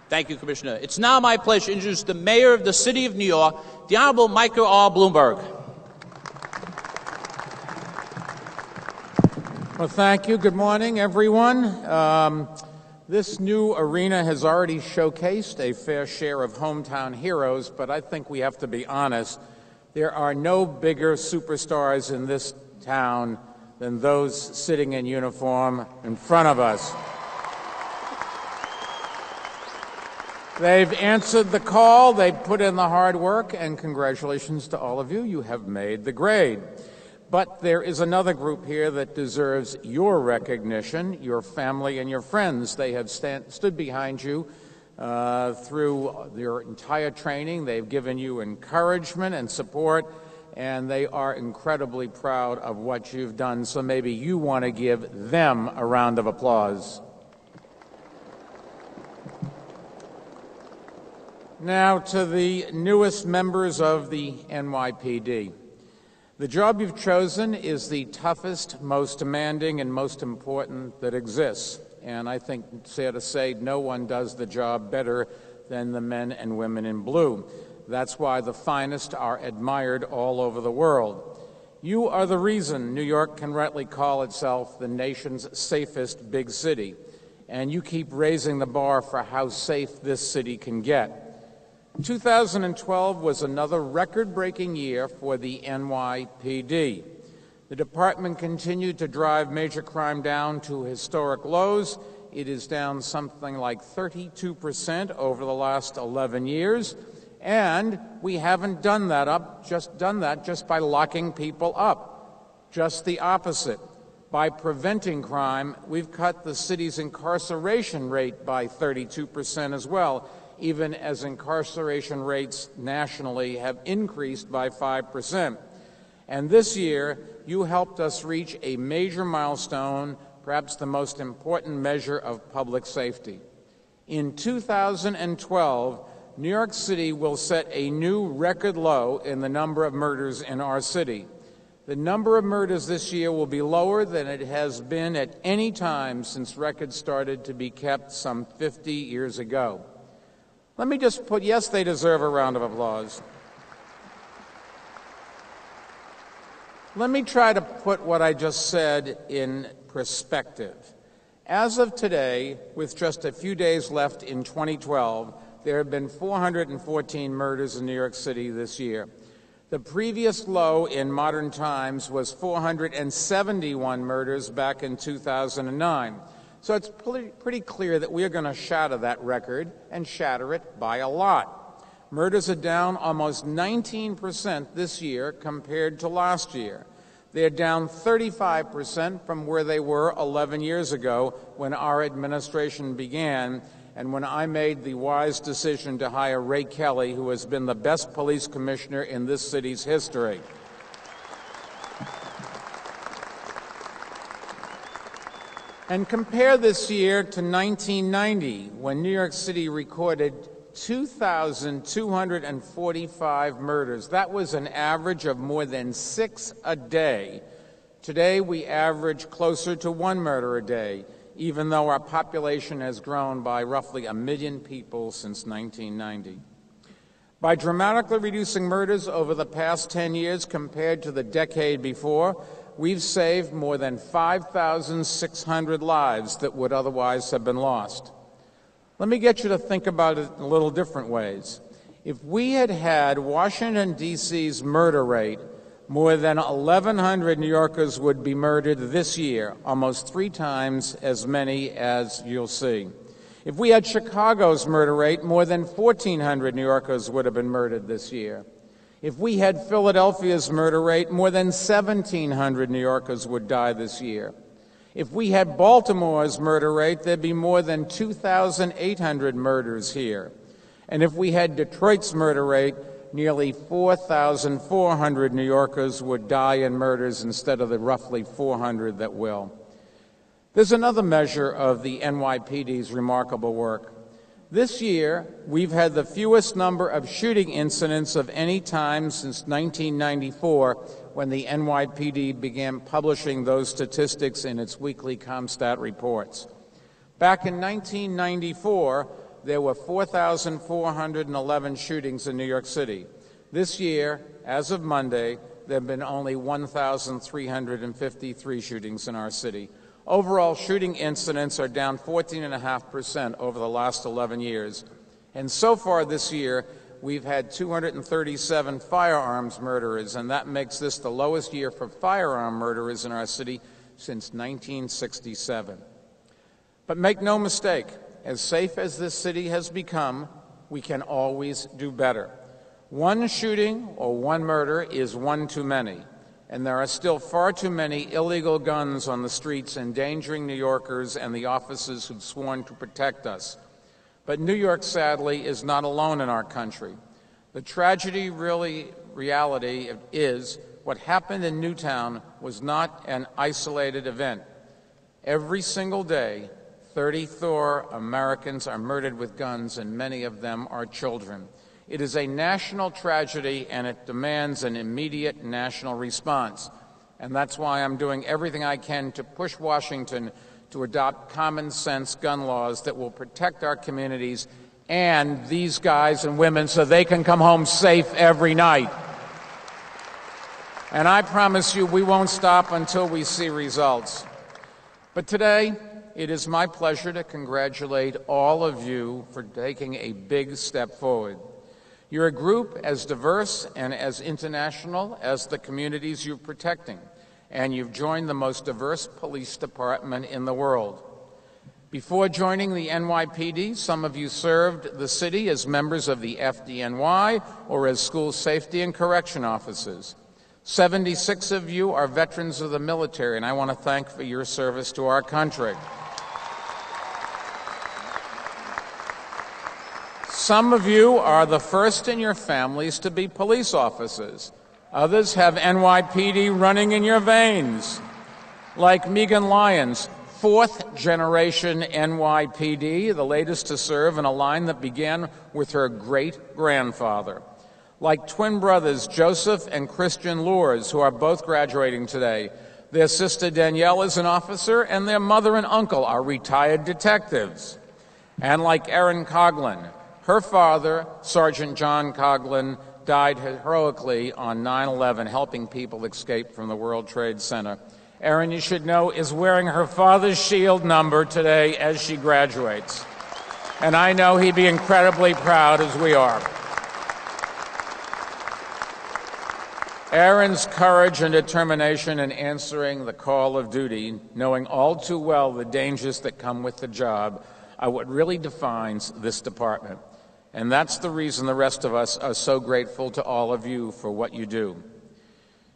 Thank you, Commissioner. It's now my pleasure to introduce the Mayor of the City of New York, the Honorable Michael R. Bloomberg. Well, thank you. Good morning, everyone. This new arena has already showcased a fair share of hometown heroes, but I think we have to be honest. There are no bigger superstars in this town than those sitting in uniform in front of us. They've answered the call, they've put in the hard work, and congratulations to all of you. You have made the grade. But there is another group here that deserves your recognition, your family and your friends. They have stood behind you through your entire training. They've given you encouragement and support, and they are incredibly proud of what you've done. So maybe you want to give them a round of applause. Now to the newest members of the NYPD. The job you've chosen is the toughest, most demanding, and most important that exists. And I think it's fair to say no one does the job better than the men and women in blue. That's why the finest are admired all over the world. You are the reason New York can rightly call itself the nation's safest big city. And you keep raising the bar for how safe this city can get. 2012 was another record-breaking year for the NYPD. The department continued to drive major crime down to historic lows. It is down something like 32% over the last 11 years. And we haven't done that just by locking people up. Just the opposite. By preventing crime, we've cut the city's incarceration rate by 32% as well, even as incarceration rates nationally have increased by 5%. And this year, you helped us reach a major milestone, perhaps the most important measure of public safety. In 2012, New York City will set a new record low in the number of murders in our city. The number of murders this year will be lower than it has been at any time since records started to be kept some 50 years ago. Let me just put, yes, they deserve a round of applause. Let me try to put what I just said in perspective. As of today, with just a few days left in 2012, there have been 414 murders in New York City this year. The previous low in modern times was 471 murders back in 2009. So it's pretty clear that we are going to shatter that record and shatter it by a lot. Murders are down almost 19% this year compared to last year. They're down 35% from where they were 11 years ago when our administration began and when I made the wise decision to hire Ray Kelly, who has been the best police commissioner in this city's history. And compare this year to 1990, when New York City recorded 2,245 murders. That was an average of more than 6 a day. Today, we average closer to 1 murder a day, even though our population has grown by roughly 1 million people since 1990. By dramatically reducing murders over the past 10 years compared to the decade before, we've saved more than 5,600 lives that would otherwise have been lost. Let me get you to think about it in a little different ways. If we had had Washington, D.C.'s murder rate, more than 1,100 New Yorkers would be murdered this year, almost 3 times as many as you'll see. If we had Chicago's murder rate, more than 1,400 New Yorkers would have been murdered this year. If we had Philadelphia's murder rate, more than 1,700 New Yorkers would die this year. If we had Baltimore's murder rate, there'd be more than 2,800 murders here. And if we had Detroit's murder rate, nearly 4,400 New Yorkers would die in murders instead of the roughly 400 that will. There's another measure of the NYPD's remarkable work. This year, we've had the fewest number of shooting incidents of any time since 1994, when the NYPD began publishing those statistics in its weekly CompStat reports. Back in 1994, there were 4,411 shootings in New York City. This year, as of Monday, there have been only 1,353 shootings in our city. Overall, shooting incidents are down 14.5% over the last 11 years. And so far this year, we've had 237 firearms murderers, and that makes this the lowest year for firearm murderers in our city since 1967. But make no mistake, as safe as this city has become, we can always do better. One shooting or one murder is one too many, and there are still far too many illegal guns on the streets endangering New Yorkers and the officers who've sworn to protect us. But New York, sadly, is not alone in our country. The reality is what happened in Newtown was not an isolated event. Every single day, 34 Americans are murdered with guns, and many of them are children. It is a national tragedy, and it demands an immediate national response. And that's why I'm doing everything I can to push Washington to adopt common-sense gun laws that will protect our communities and these guys and women so they can come home safe every night. And I promise you we won't stop until we see results. But today, it is my pleasure to congratulate all of you for taking a big step forward. You're a group as diverse and as international as the communities you're protecting, and you've joined the most diverse police department in the world. Before joining the NYPD, some of you served the city as members of the FDNY or as school safety and correction officers. 76 of you are veterans of the military, and I want to thank for your service to our country. Some of you are the first in your families to be police officers. Others have NYPD running in your veins. Like Megan Lyons, fourth-generation NYPD, the latest to serve in a line that began with her great-grandfather. Like twin brothers Joseph and Christian Lours, who are both graduating today. Their sister Danielle is an officer, and their mother and uncle are retired detectives. And like Erin Coughlin, her father, Sergeant John Coughlin, died heroically on 9/11, helping people escape from the World Trade Center. Erin, you should know, is wearing her father's shield number today as she graduates. And I know he'd be incredibly proud, as we are. Erin's courage and determination in answering the call of duty, knowing all too well the dangers that come with the job, are what really defines this department. And that's the reason the rest of us are so grateful to all of you for what you do.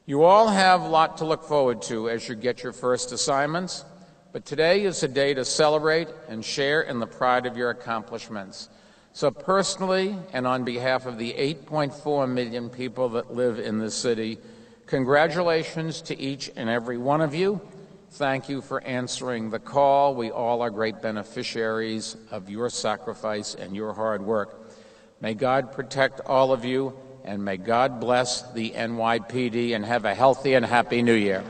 You all have a lot to look forward to as you get your first assignments, but today is a day to celebrate and share in the pride of your accomplishments. So personally, and on behalf of the 8.4 million people that live in this city, congratulations to each and every one of you. Thank you for answering the call. We all are great beneficiaries of your sacrifice and your hard work. May God protect all of you, and may God bless the NYPD, and have a healthy and happy New Year.